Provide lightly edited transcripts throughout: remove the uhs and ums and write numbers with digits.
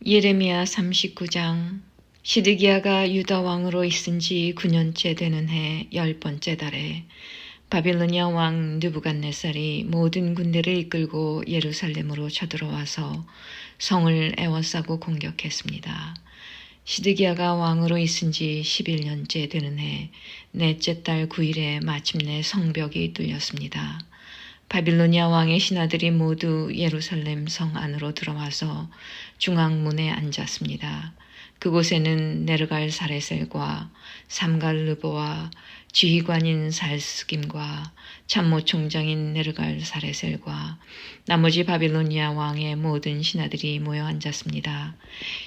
예레미야 39장. 시드기야가 유다 왕으로 있은 지 9년째 되는 해 10번째 달에 바빌로니아 왕 느부갓네살이 모든 군대를 이끌고 예루살렘으로 쳐들어와서 성을 에워싸고 공격했습니다. 시드기야가 왕으로 있은 지 11년째 되는 해 넷째 달 9일에 마침내 성벽이 뚫렸습니다. 바빌로니아 왕의 신하들이 모두 예루살렘 성 안으로 들어와서 중앙문에 앉았습니다. 그곳에는 네르갈 사레셀과 삼갈르보와 지휘관인 살스김과 참모총장인 네르갈 사레셀과 나머지 바빌로니아 왕의 모든 신하들이 모여 앉았습니다.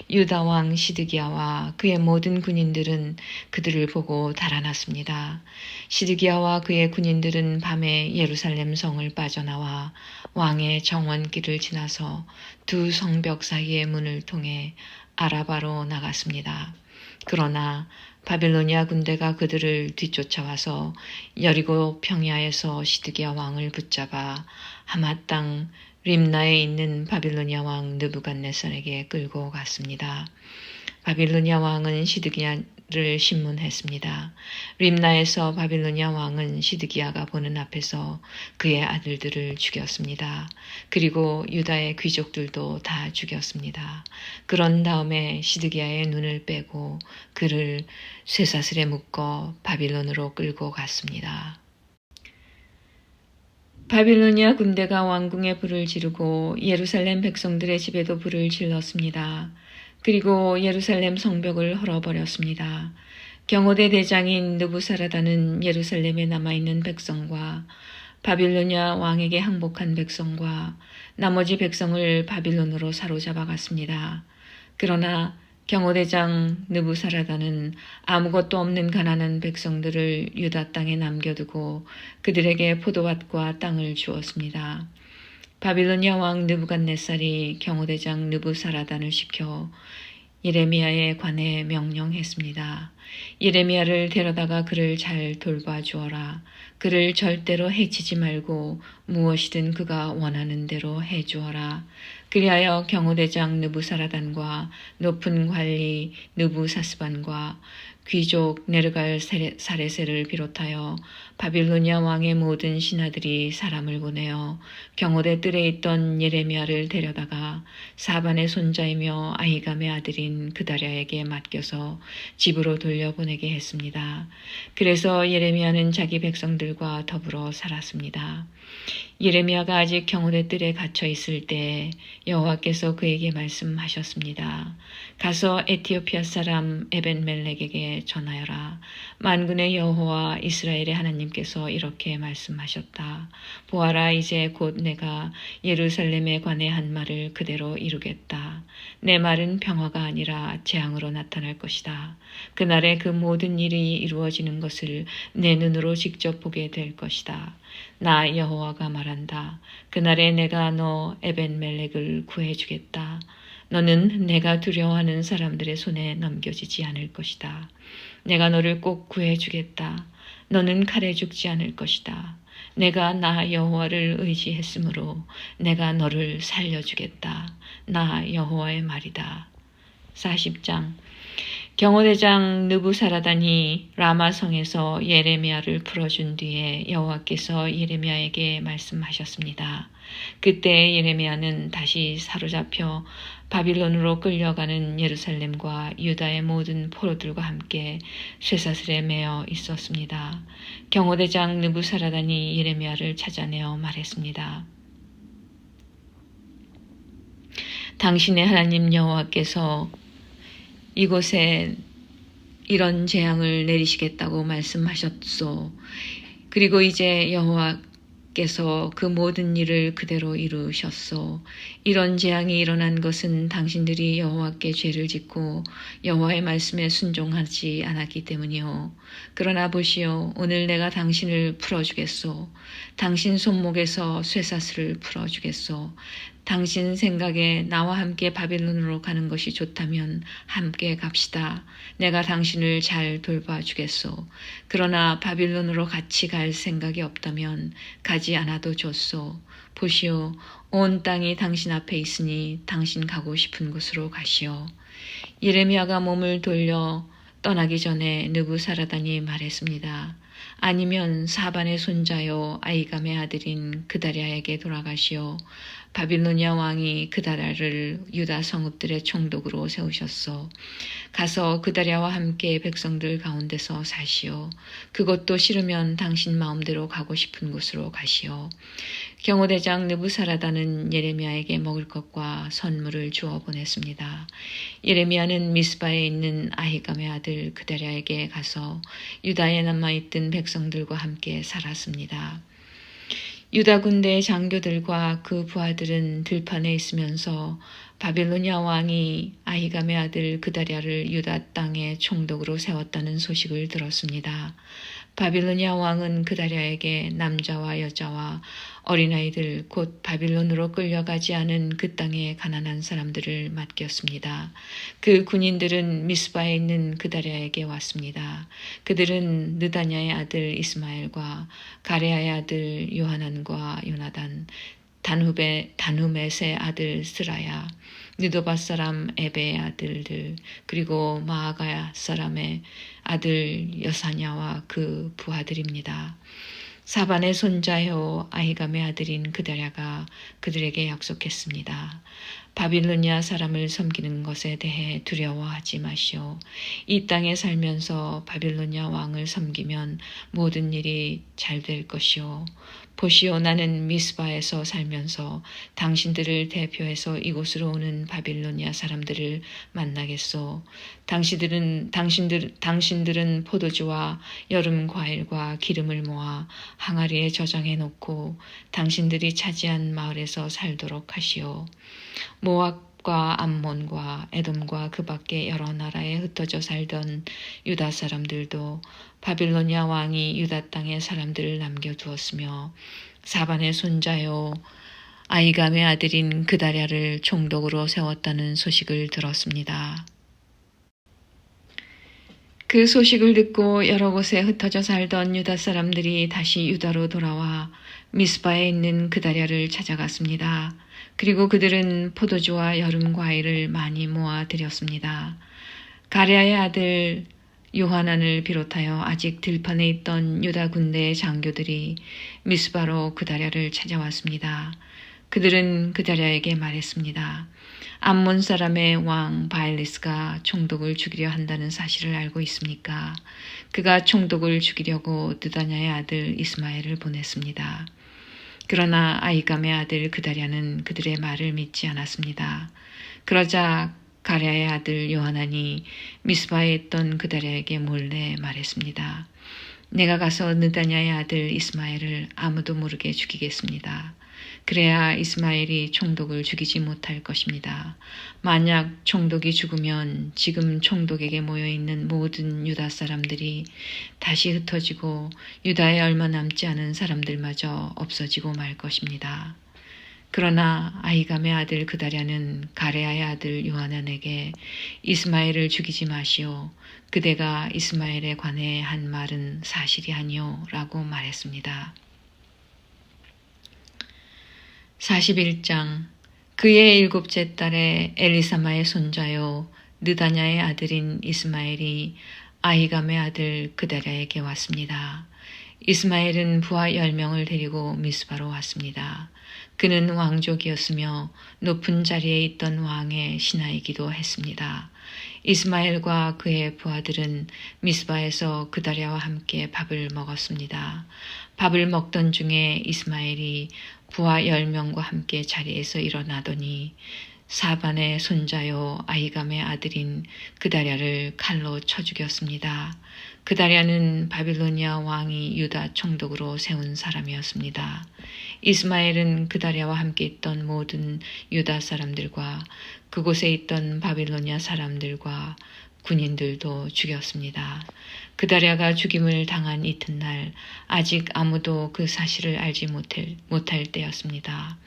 유다 왕 시드기야와 그의 모든 군인들은 그들을 보고 달아났습니다. 시드기야와 그의 군인들은 밤에 예루살렘 성을 빠져나와 왕의 정원길을 지나서 두 성벽 사이의 문을 통해 아라바로 나갔습니다. 그러나 바빌로니아 군대가 그들을 뒤쫓아와서 여리고 평야에서 시드기야 왕을 붙잡아 하맛 땅 림나에 있는 바빌로니아 왕 느부갓네살에게 끌고 갔습니다. 바빌로니아 왕은 시드기야를 신문했습니다. 림나에서 바빌로니아 왕은 시드기야가 보는 앞에서 그의 아들들을 죽였습니다. 그리고 유다의 귀족들도 다 죽였습니다. 그런 다음에 시드기야의 눈을 빼고 그를 쇠사슬에 묶어 바빌론으로 끌고 갔습니다. 바빌로니아 군대가 왕궁에 불을 지르고 예루살렘 백성들의 집에도 불을 질렀습니다. 그리고 예루살렘 성벽을 헐어버렸습니다. 경호대 대장인 느부사라다는 예루살렘에 남아있는 백성과 바빌로니아 왕에게 항복한 백성과 나머지 백성을 바빌론으로 사로잡아 갔습니다. 그러나 경호대장 느부사라다는 아무것도 없는 가난한 백성들을 유다 땅에 남겨두고 그들에게 포도밭과 땅을 주었습니다. 바빌로니아 왕 느부갓네살이 경호대장 느부사라단을 시켜 예레미야에 관해 명령했습니다. 예레미야를 데려다가 그를 잘 돌봐주어라. 그를 절대로 해치지 말고 무엇이든 그가 원하는 대로 해주어라. 그리하여 경호대장 느부사라단과 높은 관리 느부사스반과 귀족 네르갈 사레셀을 비롯하여 바빌로니아 왕의 모든 신하들이 사람을 보내어 경호대 뜰에 있던 예레미야를 데려다가 사반의 손자이며 아히감의 아들인 그다랴에게 맡겨서 집으로 돌려보내게 했습니다. 그래서 예레미야는 자기 백성들과 더불어 살았습니다. 예레미야가 아직 경호대 뜰에 갇혀 있을 때 여호와께서 그에게 말씀하셨습니다. 가서 에티오피아 사람 에벤멜렉에게 전하여라. 만군의 여호와 이스라엘의 하나님께서 이렇게 말씀하셨다. 보아라, 이제 곧 내가 예루살렘에 관해 한 말을 그대로 이루겠다. 내 말은 평화가 아니라 재앙으로 나타날 것이다. 그날에 그 모든 일이 이루어지는 것을 내 눈으로 직접 보게 될 것이다. 나 여호와가 말한다. 그날에 내가 너 에벤멜렉을 구해주겠다. 너는 내가 두려워하는 사람들의 손에 넘겨지지 않을 것이다. 내가 너를 꼭 구해주겠다. 너는 칼에 죽지 않을 것이다. 내가 나 여호와를 의지했으므로 내가 너를 살려주겠다. 나 여호와의 말이다. 40장. 경호대장 느부사라단이 라마성에서 예레미야를 풀어준 뒤에 여호와께서 예레미야에게 말씀하셨습니다. 그때 예레미야는 다시 사로잡혀 바빌론으로 끌려가는 예루살렘과 유다의 모든 포로들과 함께 쇠사슬에 매어 있었습니다. 경호대장 느부사라단이 예레미야를 찾아내어 말했습니다. 당신의 하나님 여호와께서 이곳에 이런 재앙을 내리시겠다고 말씀하셨소. 그리고 이제 여호와께서 그 모든 일을 그대로 이루셨소. 이런 재앙이 일어난 것은 당신들이 여호와께 죄를 짓고 여호와의 말씀에 순종하지 않았기 때문이요. 그러나 보시오, 오늘 내가 당신을 풀어주겠소. 당신 손목에서 쇠사슬을 풀어주겠소. 당신 생각에 나와 함께 바빌론으로 가는 것이 좋다면 함께 갑시다. 내가 당신을 잘 돌봐주겠소. 그러나 바빌론으로 같이 갈 생각이 없다면 가지 않아도 좋소. 보시오, 온 땅이 당신 앞에 있으니 당신 가고 싶은 곳으로 가시오. 예레미야가 몸을 돌려 떠나기 전에 느부사라단이 말했습니다. 아니면 사반의 손자요 아이감의 아들인 그다랴에게 돌아가시오. 바빌로니아 왕이 그다랴를 유다 성읍들의 총독으로 세우셨소. 가서 그다랴와 함께 백성들 가운데서 사시오. 그것도 싫으면 당신 마음대로 가고 싶은 곳으로 가시오. 경호대장 느부사라단은 예레미야에게 먹을 것과 선물을 주어 보냈습니다. 예레미야는 미스바에 있는 아히감의 아들 그다랴에게 가서 유다에 남아있던 백성들과 함께 살았습니다. 유다 군대의 장교들과 그 부하들은 들판에 있으면서 바빌로니아 왕이 아히감의 아들 그다랴를 유다 땅의 총독으로 세웠다는 소식을 들었습니다. 바빌로니아 왕은 그다랴에게 남자와 여자와 어린아이들 곧 바빌론으로 끌려가지 않은 그 땅의 가난한 사람들을 맡겼습니다. 그 군인들은 미스바에 있는 그다랴에게 왔습니다. 그들은 느다냐의 아들 이스마엘과 가레아의 아들 요하난과 요나단, 단후멧의 아들 스라야, 느도바 사람 에베의 아들들, 그리고 마아가 사람의 아들 여사냐와 그 부하들입니다. 사반의 손자요 아히감의 아들인 그다랴가 그들에게 약속했습니다. 바빌로니아 사람을 섬기는 것에 대해 두려워하지 마시오. 이 땅에 살면서 바빌로니아 왕을 섬기면 모든 일이 잘 될 것이오. 보시오, 나는 미스바에서 살면서 당신들을 대표해서 이곳으로 오는 바빌로니아 사람들을 만나겠소. 당신들은 포도주와 여름 과일과 기름을 모아 항아리에 저장해 놓고 당신들이 차지한 마을에서 살도록 하시오. 모압과 암몬과 에돔과 그 밖에 여러 나라에 흩어져 살던 유다 사람들도 바빌로니아 왕이 유다 땅에 사람들을 남겨두었으며 사반의 손자요 아히감의 아들인 그다랴를 총독으로 세웠다는 소식을 들었습니다. 그 소식을 듣고 여러 곳에 흩어져 살던 유다 사람들이 다시 유다로 돌아와 미스바에 있는 그다랴를 찾아갔습니다. 그리고 그들은 포도주와 여름 과일을 많이 모아 드렸습니다. 가레아의 아들 요하난을 비롯하여 아직 들판에 있던 유다 군대의 장교들이 미스바로 그다랴를 찾아왔습니다. 그들은 그다랴에게 말했습니다. 암몬 사람의 왕 바엘리스가 총독을 죽이려 한다는 사실을 알고 있습니까? 그가 총독을 죽이려고 느다냐의 아들 이스마엘을 보냈습니다. 그러나 아히감의 아들 그다랴는 그들의 말을 믿지 않았습니다. 그러자 가랴의 아들 요하난이 미스바에 있던 그다랴에게 몰래 말했습니다. 내가 가서 느다냐의 아들 이스마엘을 아무도 모르게 죽이겠습니다. 그래야 이스마엘이 총독을 죽이지 못할 것입니다. 만약 총독이 죽으면 지금 총독에게 모여있는 모든 유다 사람들이 다시 흩어지고 유다에 얼마 남지 않은 사람들마저 없어지고 말 것입니다. 그러나 아히감의 아들 그다랴는 가레아의 아들 요하난에게 이스마엘을 죽이지 마시오. 그대가 이스마엘에 관해 한 말은 사실이 아니오 라고 말했습니다. 41장 그의 7째 달에 엘리사마의 손자요 느다냐의 아들인 이스마엘이 아히감의 아들 그다랴에게 왔습니다. 이스마엘은 부하 10명을 데리고 미스바로 왔습니다. 그는 왕족이었으며 높은 자리에 있던 왕의 신하이기도 했습니다. 이스마엘과 그의 부하들은 미스바에서 그다랴와 함께 밥을 먹었습니다. 밥을 먹던 중에 이스마엘이 부하 10명과 함께 자리에서 일어나더니 사반의 손자요 아히감의 아들인 그다랴를 칼로 쳐 죽였습니다. 그다랴는 바빌로니아 왕이 유다 총독으로 세운 사람이었습니다. 이스마엘은 그다랴와 함께 있던 모든 유다 사람들과 그곳에 있던 바빌로니아 사람들과 군인들도 죽였습니다. 그다랴가 죽임을 당한 이튿날 아직 아무도 그 사실을 알지 못할 때였습니다.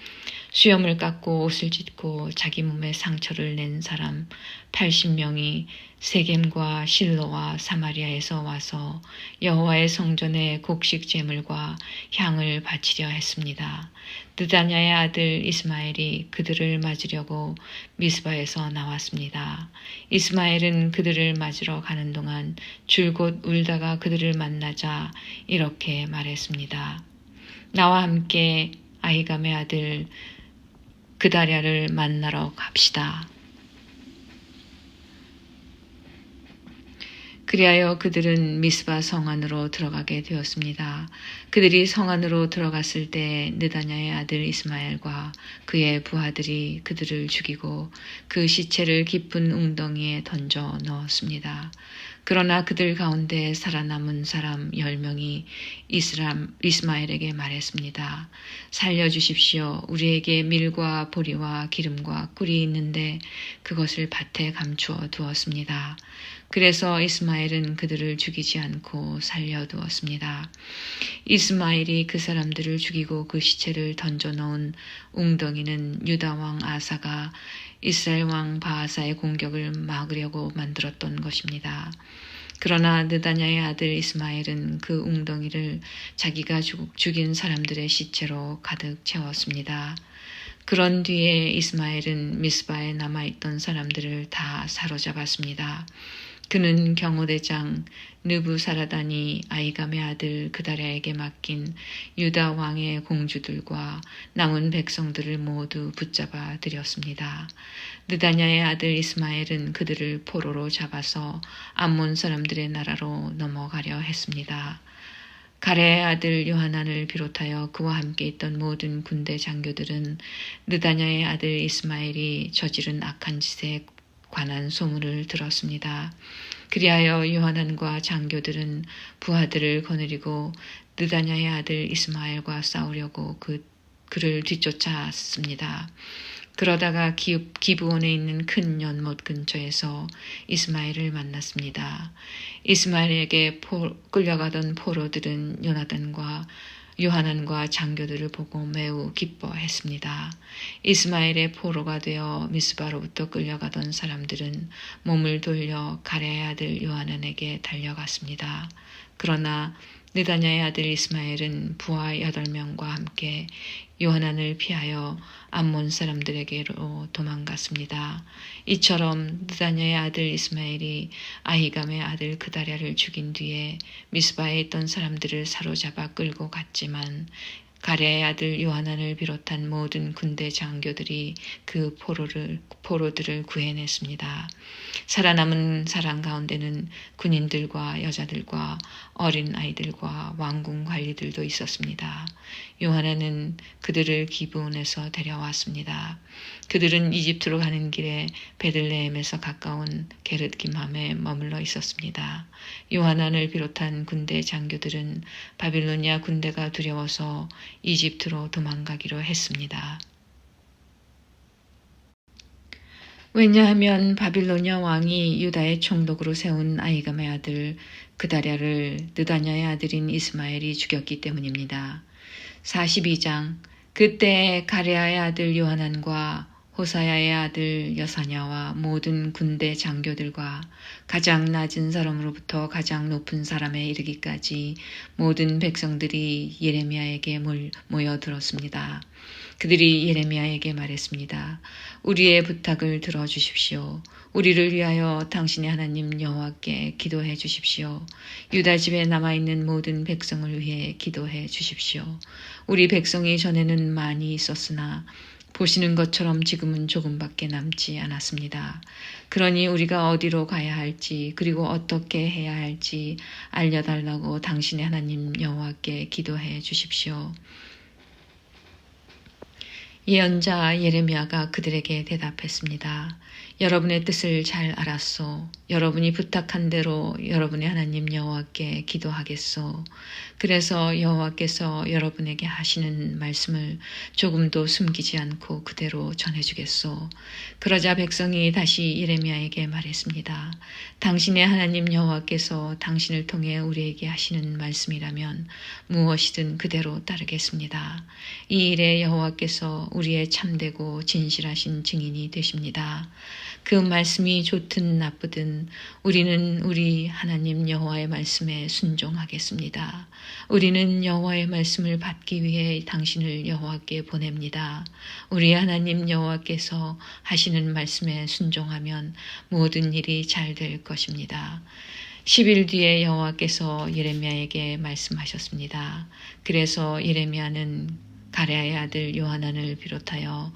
수염을 깎고 옷을 찢고 자기 몸에 상처를 낸 사람 80명이 세겜과 실로와 사마리아에서 와서 여호와의 성전에 곡식 제물과 향을 바치려 했습니다. 느다냐의 아들 이스마엘이 그들을 맞으려고 미스바에서 나왔습니다. 이스마엘은 그들을 맞으러 가는 동안 줄곧 울다가 그들을 만나자 이렇게 말했습니다. 나와 함께 아히감의 아들 그다랴를 만나러 갑시다. 그리하여 그들은 미스바 성 안으로 들어가게 되었습니다. 그들이 성 안으로 들어갔을 때 느다냐의 아들 이스마엘과 그의 부하들이 그들을 죽이고 그 시체를 깊은 웅덩이에 던져 넣었습니다. 그러나 그들 가운데 살아남은 사람 10명이 이스마엘에게 말했습니다. 살려주십시오. 우리에게 밀과 보리와 기름과 꿀이 있는데 그것을 밭에 감추어 두었습니다. 그래서 이스마엘은 그들을 죽이지 않고 살려두었습니다. 이스마엘이 그 사람들을 죽이고 그 시체를 던져 넣은 웅덩이는 유다 왕 아사가 이스라엘 왕 바하사의 공격을 막으려고 만들었던 것입니다. 그러나 느다냐의 아들 이스마엘은 그 웅덩이를 자기가 죽인 사람들의 시체로 가득 채웠습니다. 그런 뒤에 이스마엘은 미스바에 남아있던 사람들을 다 사로잡았습니다. 그는 경호대장 느부사라단이 아히감의 아들 그다랴에게 맡긴 유다 왕의 공주들과 남은 백성들을 모두 붙잡아 들였습니다. 느다냐의 아들 이스마엘은 그들을 포로로 잡아서 암몬 사람들의 나라로 넘어가려 했습니다. 가레의 아들 요하난을 비롯하여 그와 함께 있던 모든 군대 장교들은 느다냐의 아들 이스마엘이 저지른 악한 짓에 관한 소문을 들었습니다. 그리하여 요하난과 장교들은 부하들을 거느리고 느다냐의 아들 이스마엘과 싸우려고 그를 뒤쫓았습니다. 그러다가 기브온에 있는 큰 연못 근처에서 이스마엘을 만났습니다. 이스마엘에게 끌려가던 포로들은 요하난과 장교들을 보고 매우 기뻐했습니다. 이스마엘의 포로가 되어 미스바로부터 끌려가던 사람들은 몸을 돌려 가레의 아들 요하난에게 달려갔습니다. 그러나 느다냐의 아들 이스마엘은 부하 8명과 함께 요하난을 피하여 암몬 사람들에게로 도망갔습니다. 이처럼 느다냐의 아들 이스마엘이 아히감의 아들 그다랴를 죽인 뒤에 미스바에 있던 사람들을 사로잡아 끌고 갔지만 가레의 아들 요하난을 비롯한 모든 군대 장교들이 그 포로들을 구해냈습니다. 살아남은 사람 가운데는 군인들과 여자들과 어린 아이들과 왕궁 관리들도 있었습니다. 요하난은 그들을 기브온에서 데려왔습니다. 그들은 이집트로 가는 길에 베들레헴에서 가까운 게르김함에 머물러 있었습니다. 요하난을 비롯한 군대 장교들은 바빌로니아 군대가 두려워서 이집트로 도망가기로 했습니다. 왜냐하면 바빌로니아 왕이 유다의 총독으로 세운 아히감의 아들 그다랴를 느다냐의 아들인 이스마엘이 죽였기 때문입니다. 42장 그때 가레아의 아들 요하난과 호사야의 아들 여사냐와 모든 군대 장교들과 가장 낮은 사람으로부터 가장 높은 사람에 이르기까지 모든 백성들이 예레미야에게 모여들었습니다. 그들이 예레미야에게 말했습니다. 우리의 부탁을 들어주십시오. 우리를 위하여 당신의 하나님 여호와께 기도해 주십시오. 유다 집에 남아있는 모든 백성을 위해 기도해 주십시오. 우리 백성이 전에는 많이 있었으나 보시는 것처럼 지금은 조금밖에 남지 않았습니다. 그러니 우리가 어디로 가야 할지 그리고 어떻게 해야 할지 알려달라고 당신의 하나님 여호와께 기도해 주십시오. 예언자 예레미야가 그들에게 대답했습니다. 여러분의 뜻을 잘 알았소. 여러분이 부탁한 대로 여러분의 하나님 여호와께 기도하겠소. 그래서 여호와께서 여러분에게 하시는 말씀을 조금도 숨기지 않고 그대로 전해주겠소. 그러자 백성이 다시 예레미야에게 말했습니다. 당신의 하나님 여호와께서 당신을 통해 우리에게 하시는 말씀이라면 무엇이든 그대로 따르겠습니다. 이 일에 여호와께서 우리의 참되고 진실하신 증인이 되십니다. 그 말씀이 좋든 나쁘든 우리는 우리 하나님 여호와의 말씀에 순종하겠습니다. 우리는 여호와의 말씀을 받기 위해 당신을 여호와께 보냅니다. 우리 하나님 여호와께서 하시는 말씀에 순종하면 모든 일이 잘 될 것입니다. 10일 뒤에 여호와께서 예레미야에게 말씀하셨습니다. 그래서 예레미야는 가레아의 아들 요하난을 비롯하여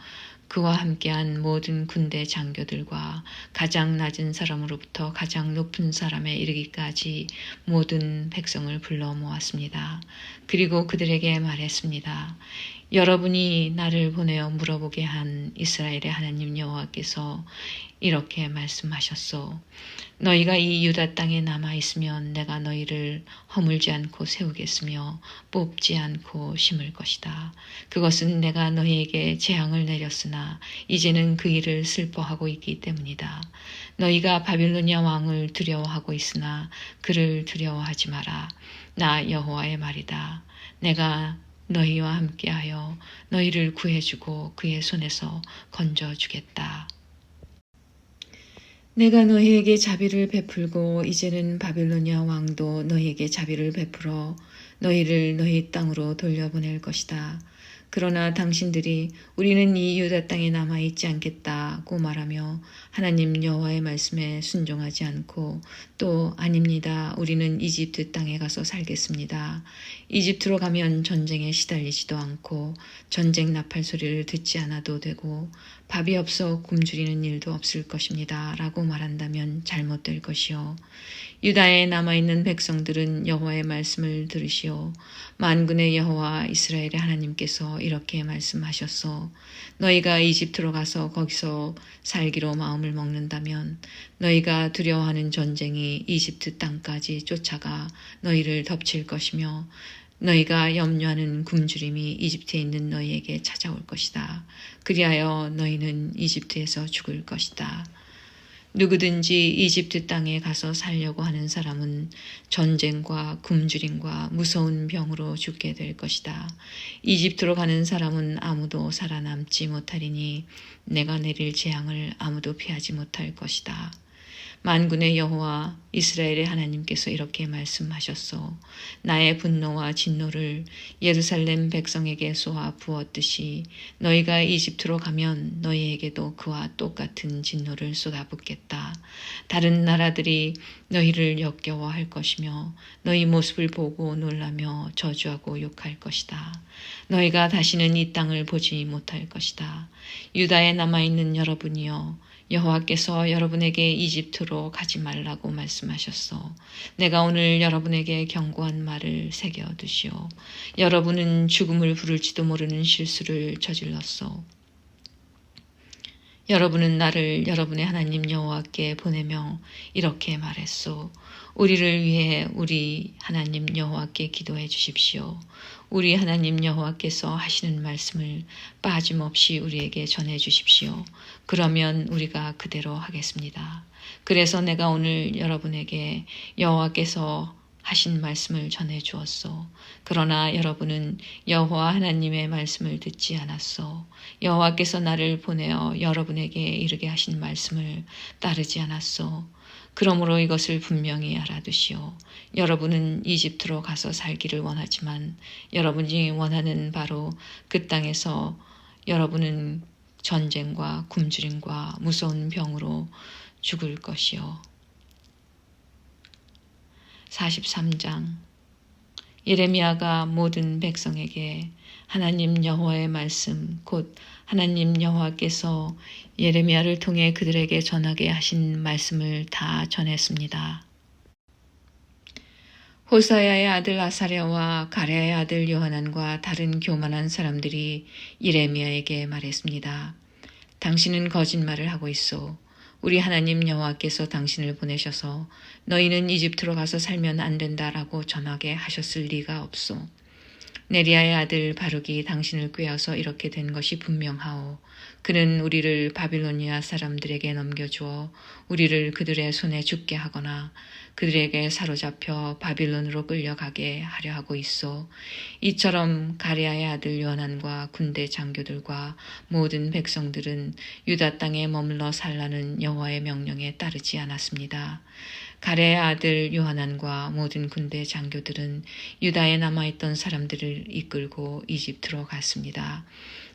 그와 함께한 모든 군대 장교들과 가장 낮은 사람으로부터 가장 높은 사람에 이르기까지 모든 백성을 불러 모았습니다. 그리고 그들에게 말했습니다. 여러분이 나를 보내어 물어보게 한 이스라엘의 하나님 여호와께서 이렇게 말씀하셨소. 너희가 이 유다 땅에 남아있으면 내가 너희를 허물지 않고 세우겠으며 뽑지 않고 심을 것이다. 그것은 내가 너희에게 재앙을 내렸으나 이제는 그 일을 슬퍼하고 있기 때문이다. 너희가 바빌로니아 왕을 두려워하고 있으나 그를 두려워하지 마라. 나 여호와의 말이다. 내가 너희와 함께하여 너희를 구해주고 그의 손에서 건져주겠다. 내가 너희에게 자비를 베풀고 이제는 바빌로니아 왕도 너희에게 자비를 베풀어 너희를 너희 땅으로 돌려보낼 것이다. 그러나 당신들이 우리는 이 유다 땅에 남아있지 않겠다고 말하며 하나님 여호와의 말씀에 순종하지 않고 또 아닙니다. 우리는 이집트 땅에 가서 살겠습니다. 이집트로 가면 전쟁에 시달리지도 않고 전쟁 나팔 소리를 듣지 않아도 되고 밥이 없어 굶주리는 일도 없을 것입니다. 라고 말한다면 잘못될 것이요. 유다에 남아있는 백성들은 여호와의 말씀을 들으시오. 만군의 여호와 이스라엘의 하나님께서 이렇게 말씀하셨소. 너희가 이집트로 가서 거기서 살기로 마음을 먹는다면 너희가 두려워하는 전쟁이 이집트 땅까지 쫓아가 너희를 덮칠 것이며 너희가 염려하는 굶주림이 이집트에 있는 너희에게 찾아올 것이다. 그리하여 너희는 이집트에서 죽을 것이다. 누구든지 이집트 땅에 가서 살려고 하는 사람은 전쟁과 굶주림과 무서운 병으로 죽게 될 것이다. 이집트로 가는 사람은 아무도 살아남지 못하리니 내가 내릴 재앙을 아무도 피하지 못할 것이다. 만군의 여호와 이스라엘의 하나님께서 이렇게 말씀하셨소. 나의 분노와 진노를 예루살렘 백성에게 쏘아 부었듯이 너희가 이집트로 가면 너희에게도 그와 똑같은 진노를 쏟아붓겠다. 다른 나라들이 너희를 역겨워할 것이며 너희 모습을 보고 놀라며 저주하고 욕할 것이다. 너희가 다시는 이 땅을 보지 못할 것이다. 유다에 남아있는 여러분이여 여호와께서 여러분에게 이집트로 가지 말라고 말씀하셨소. 내가 오늘 여러분에게 경고한 말을 새겨두시오. 여러분은 죽음을 부를지도 모르는 실수를 저질렀소. 여러분은 나를 여러분의 하나님 여호와께 보내며 이렇게 말했소. 우리를 위해 우리 하나님 여호와께 기도해 주십시오. 우리 하나님 여호와께서 하시는 말씀을 빠짐없이 우리에게 전해 주십시오. 그러면 우리가 그대로 하겠습니다. 그래서 내가 오늘 여러분에게 여호와께서 하신 말씀을 전해 주었소. 그러나 여러분은 여호와 하나님의 말씀을 듣지 않았소. 여호와께서 나를 보내어 여러분에게 이르게 하신 말씀을 따르지 않았소. 그러므로 이것을 분명히 알아두시오. 여러분은 이집트로 가서 살기를 원하지만 여러분이 원하는 바로 그 땅에서 여러분은 전쟁과 굶주림과 무서운 병으로 죽을 것이요. 43장 예레미야가 모든 백성에게 하나님 여호와의 말씀 곧 하나님 여호와께서 예레미야를 통해 그들에게 전하게 하신 말씀을 다 전했습니다. 호사야의 아들 아사랴와 가랴의 아들 요하난과 다른 교만한 사람들이 예레미야에게 말했습니다. 당신은 거짓말을 하고 있어. 우리 하나님 여호와께서 당신을 보내셔서 너희는 이집트로 가서 살면 안 된다라고 전하게 하셨을 리가 없소. 네리야의 아들 바룩이 당신을 꾀어서 이렇게 된 것이 분명하오. 그는 우리를 바빌로니아 사람들에게 넘겨주어 우리를 그들의 손에 죽게 하거나 그들에게 사로잡혀 바빌론으로 끌려가게 하려 하고 있어. 이처럼 가랴의 아들 요한과 군대 장교들과 모든 백성들은 유다 땅에 머물러 살라는 여호와의 명령에 따르지 않았습니다. 가랴의 아들 요하난과 모든 군대 장교들은 유다에 남아있던 사람들을 이끌고 이집트로 갔습니다.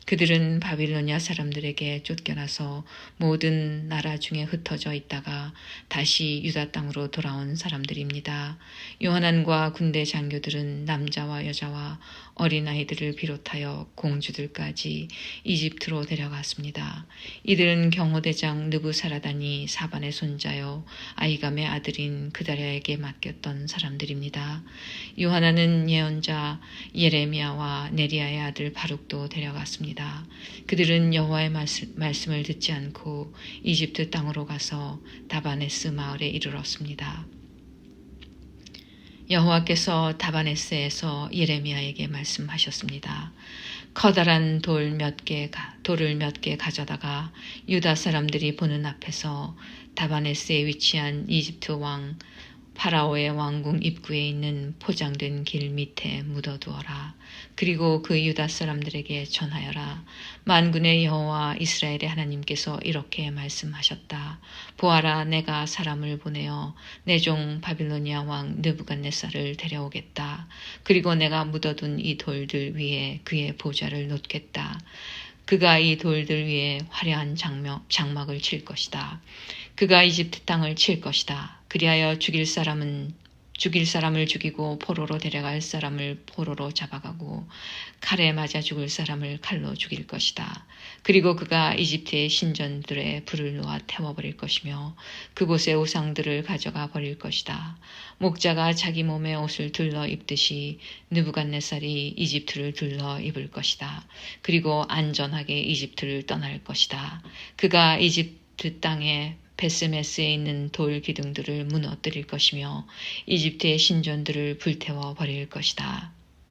그들은 바빌로니아 사람들에게 쫓겨나서 모든 나라 중에 흩어져 있다가 다시 유다 땅으로 돌아온 사람들입니다. 요하난과 군대 장교들은 남자와 여자와 어린아이들을 비롯하여 공주들까지 이집트로 데려갔습니다. 이들은 경호대장 느부사라단이 사반의 손자요 아이감의 아들인 그다랴에게 맡겼던 사람들입니다. 요하나는 예언자 예레미야와 네리야의 아들 바룩도 데려갔습니다. 그들은 여호와의 말씀을 듣지 않고 이집트 땅으로 가서 다바네스 마을에 이르렀습니다. 여호와께서 다바네스에서 예레미야에게 말씀하셨습니다. 커다란 돌을 몇 개 가져다가 유다 사람들이 보는 앞에서 다바네스에 위치한 이집트 왕 파라오의 왕궁 입구에 있는 포장된 길 밑에 묻어두어라. 그리고 그 유다 사람들에게 전하여라. 만군의 여호와 이스라엘의 하나님께서 이렇게 말씀하셨다. 보아라, 내가 사람을 보내어 내 종 바빌로니아 왕 느부갓네살을 데려오겠다. 그리고 내가 묻어둔 이 돌들 위에 그의 보좌를 놓겠다. 그가 이 돌들 위에 화려한 장막을 칠 것이다. 그가 이집트 땅을 칠 것이다. 그리하여 죽일 사람을 죽이고 포로로 데려갈 사람을 포로로 잡아가고 칼에 맞아 죽을 사람을 칼로 죽일 것이다. 그리고 그가 이집트의 신전들에 불을 놓아 태워버릴 것이며 그곳의 우상들을 가져가 버릴 것이다. 목자가 자기 몸에 옷을 둘러 입듯이 느부갓네살이 이집트를 둘러 입을 것이다. 그리고 안전하게 이집트를 떠날 것이다. 그가 이집트 땅에 베스메스에 있는 돌 기둥들을 무너뜨릴 것이며 이집트의 신전들을 불태워 버릴 것이다.